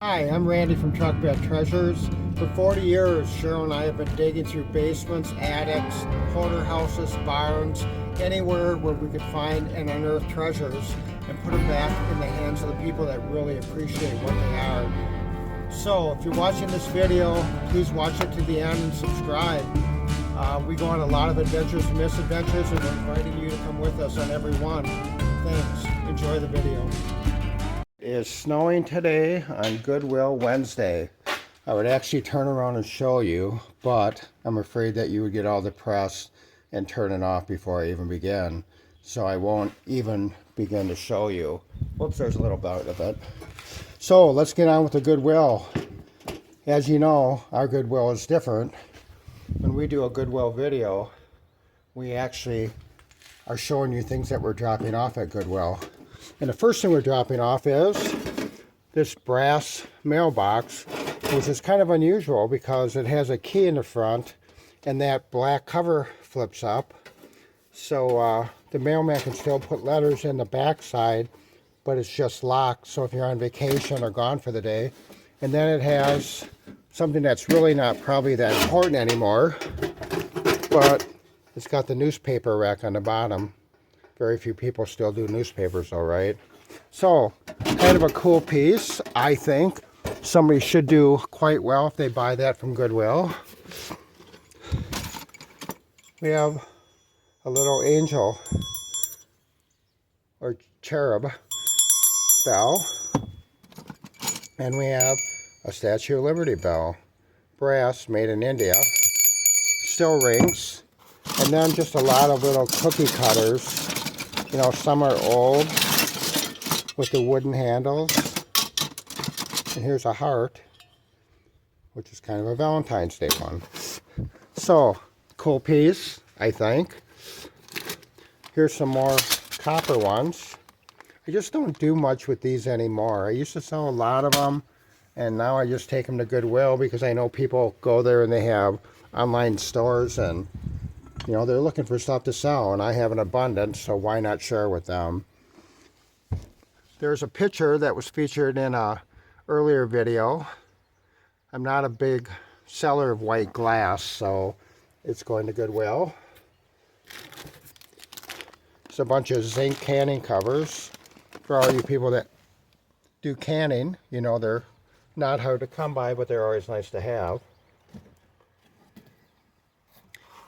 Hi, I'm Randy from Truck Bed Treasures. For 40 years, Cheryl and I have been digging through basements, attics, porterhouses, barns, anywhere where we could find and unearth treasures and put them back in the hands of the people that really appreciate what they are. So, if you're watching this video, please watch it to the end and subscribe. We go on a lot of adventures and misadventures, and we're inviting you to come with us on every one. Thanks. Enjoy the video. It is snowing today on Goodwill Wednesday. I would actually turn around and show you, but I'm afraid that you would get all depressed and turn it off before I even begin. So I won't even begin to show you. Whoops, there's a little bit of it. So let's get on with the Goodwill. As you know, our Goodwill is different. When we do a Goodwill video, we actually are showing you things that we're dropping off at Goodwill. And the first thing we're dropping off is this brass mailbox, which is kind of unusual because it has a key in the front and that black cover flips up. So the mailman can still put letters in the back side, but it's just locked. So if you're on vacation or gone for the day, and then it has something that's really not probably that important anymore, but it's got the newspaper rack on the bottom. Very few people still do newspapers though, right? So, kind of a cool piece, I think. Somebody should do quite well if they buy that from Goodwill. We have a little angel or cherub bell. And we have a Statue of Liberty bell. Brass, made in India. Still rings. And then just a lot of little cookie cutters. You know, some are old with the wooden handles. And here's a heart, which is kind of a Valentine's Day one. So, cool piece, I think. Here's some more copper ones. I just don't do much with these anymore. I used to sell a lot of them, and now I just take them to Goodwill because I know people go there and they have online stores and you know, they're looking for stuff to sell, and I have an abundance, so why not share with them? There's a picture that was featured in a earlier video. I'm not a big seller of white glass, so it's going to Goodwill. It's a bunch of zinc canning covers for all you people that do canning. You know, they're not hard to come by, but they're always nice to have.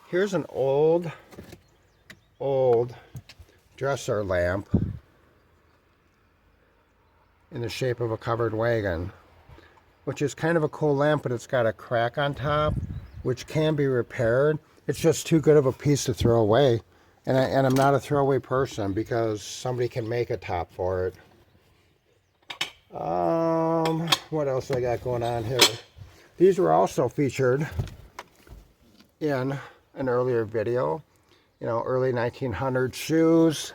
Here's an old dresser lamp in the shape of a covered wagon, which is kind of a cool lamp, but it's got a crack on top, which can be repaired. It's just too good of a piece to throw away. And I'm not a throwaway person because somebody can make a top for it. What else I got going on here? These were also featured in an earlier video. You know, early 1900s shoes.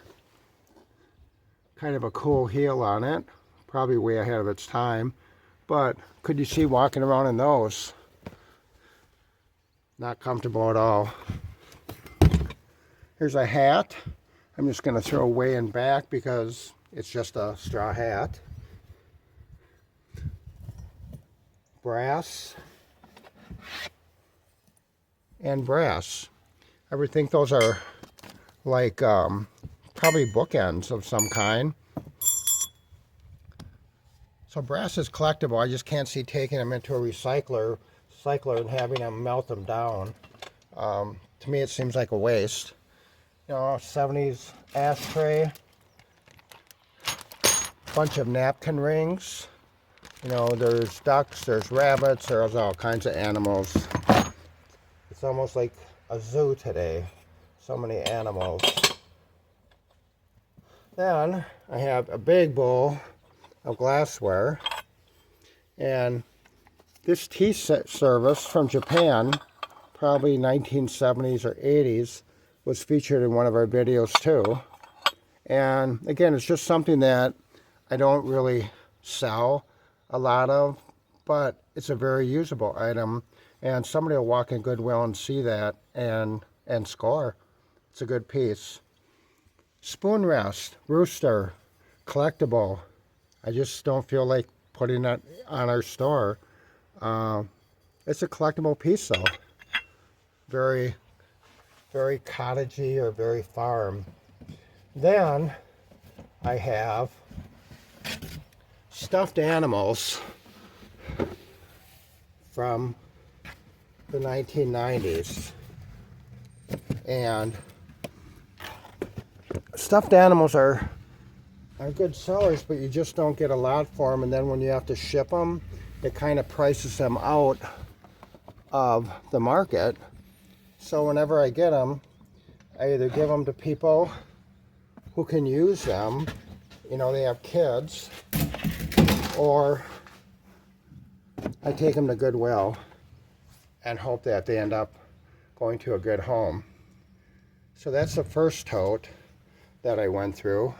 Kind of a cool heel on it. Probably way ahead of its time. But could you see walking around in those? Not comfortable at all. Here's a hat. I'm just going to throw way in back because it's just a straw hat. Brass. And brass. I would think those are like probably bookends of some kind. So brass is collectible. I just can't see taking them into a recycler and having them melt them down. To me it seems like a waste. You know, 70s ashtray. Bunch of napkin rings. You know, there's ducks, there's rabbits, there's all kinds of animals. It's almost like a zoo today. So many animals. Then I have a big bowl of glassware. And this tea service from Japan, probably 1970s or 80s, was featured in one of our videos too. And again, it's just something that I don't really sell a lot of, but it's a very usable item. And somebody will walk in Goodwill and see that and score. It's a good piece. Spoon rest, rooster, collectible. I just don't feel like putting it on our store. It's a collectible piece though. Very, very cottagey or very farm. Then I have stuffed animals from the 1990s. And stuffed animals are good sellers, but you just don't get a lot for them. And then when you have to ship them, it kind of prices them out of the market. So whenever I get them, I either give them to people who can use them, you know, they have kids, or I take them to Goodwill and hope that they end up going to a good home. So that's the first tote that I went through,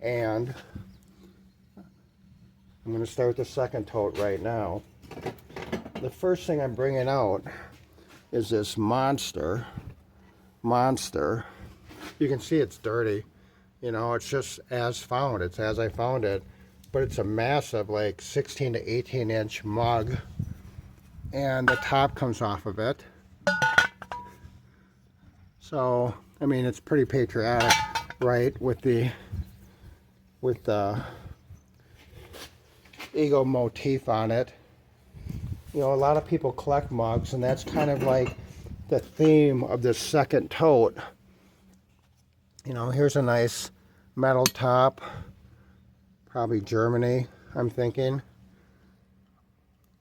and I'm going to start the second tote right now. The first thing I'm bringing out is this monster. You can see it's dirty. You know, it's just as found. It's as I found it. But it's a massive, like 16 to 18 inch mug. And the top comes off of it. So, I mean, it's pretty patriotic, right? With the eagle motif on it. You know, a lot of people collect mugs, and that's kind of like the theme of this second tote. You know, here's a nice metal top, probably Germany, I'm thinking.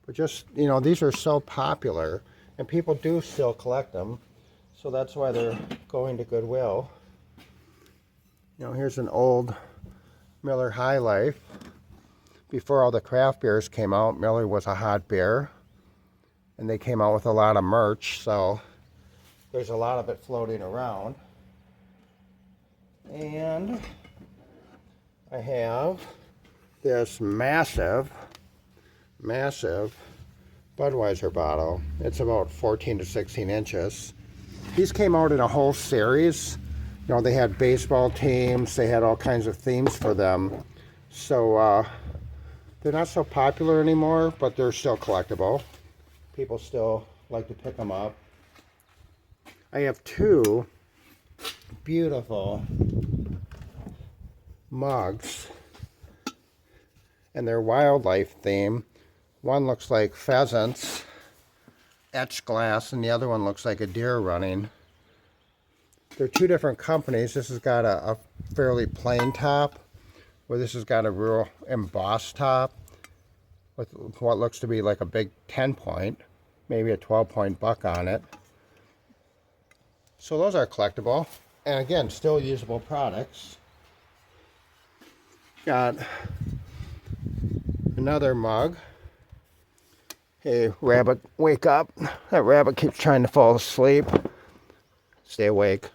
But just, you know, these are so popular, and people do still collect them, so that's why they're going to Goodwill. You know, here's an old Miller High Life. Before all the craft beers came out, Miller was a hot beer, and they came out with a lot of merch, so there's a lot of it floating around. And I have this massive Budweiser bottle. It's about 14 to 16 inches. These came out in a whole series. You know, they had baseball teams, they had all kinds of themes for them. So they're not so popular anymore, but they're still collectible. People still like to pick them up. I have two beautiful mugs, and they're wildlife theme. One looks like pheasants, etched glass, and the other one looks like a deer running. They're two different companies. This has got a fairly plain top, where this has got a real embossed top with what looks to be like a big 10-point, maybe a 12-point buck on it. So those are collectible, and again, still usable products. Got another mug. Hey, rabbit, wake up. That rabbit keeps trying to fall asleep. Stay awake.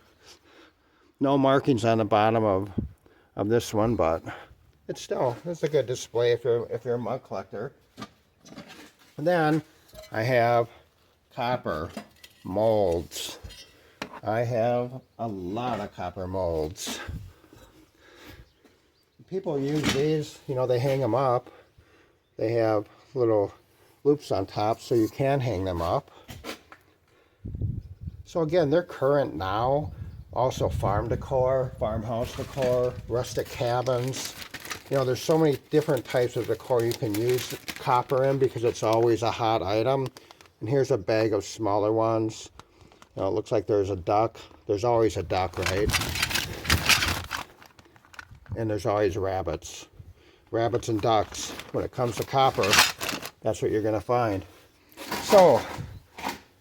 No markings on the bottom of this one, but it's a good display if you're a mug collector. And then I have copper molds. I have a lot of copper molds. People use these, you know, they hang them up. They have little loops on top so you can hang them up. So again, they're current now. Also farm decor, farmhouse decor, rustic cabins. You know, there's so many different types of decor you can use copper in because it's always a hot item. And here's a bag of smaller ones. You know, it looks like there's a duck. There's always a duck, right? And there's always rabbits. Rabbits and ducks. When it comes to copper, that's what you're going to find. So,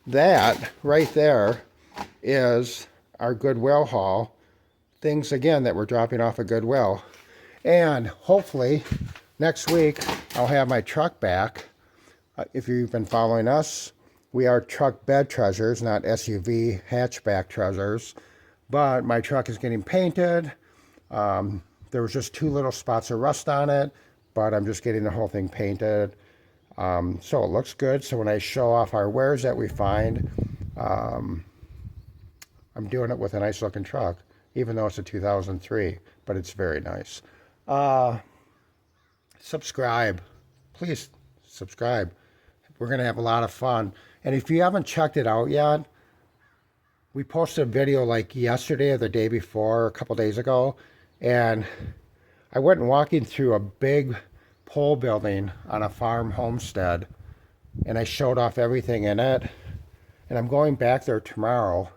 that right there is our Goodwill haul. Things, again, that we're dropping off at Goodwill. And hopefully, next week, I'll have my truck back. If you've been following us, we are truck bed treasures, not SUV hatchback treasures. But my truck is getting painted. There was just 2 little spots of rust on it, but I'm just getting the whole thing painted. So it looks good. So when I show off our wares that we find, I'm doing it with a nice looking truck, even though it's a 2003, but it's very nice. Subscribe. please subscribe. We're going to have a lot of fun. And if you haven't checked it out yet, we posted a video like yesterday or the day before, a couple days ago, and I went walking through a big pole building on a farm homestead, and I showed off everything in it. And I'm going back there tomorrow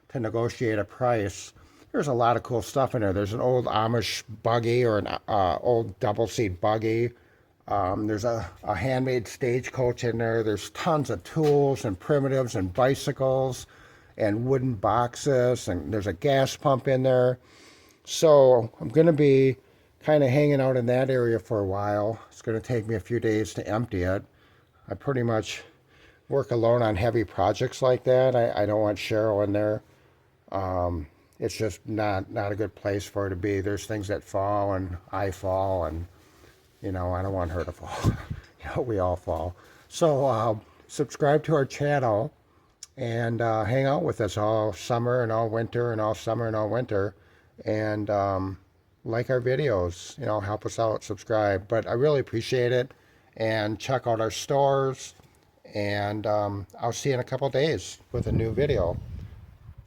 to negotiate a price. There's a lot of cool stuff in there. There's an old Amish buggy, or an old double-seat buggy. There's a handmade stagecoach in there. There's tons of tools and primitives and bicycles and wooden boxes, and there's a gas pump in there. So I'm going to be kind of hanging out in that area for a while. It's going to take me a few days to empty it. I pretty much work alone on heavy projects like that. I don't want Cheryl in there. It's just not a good place for her to be. There's things that fall, and I fall, and I don't want her to fall. We all fall. So subscribe to our channel and hang out with us all summer and all winter and all summer and all winter, and like our videos. Help us out, subscribe. But I really appreciate it, and check out our stores, and I'll see you in a couple days with a new video.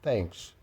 Thanks.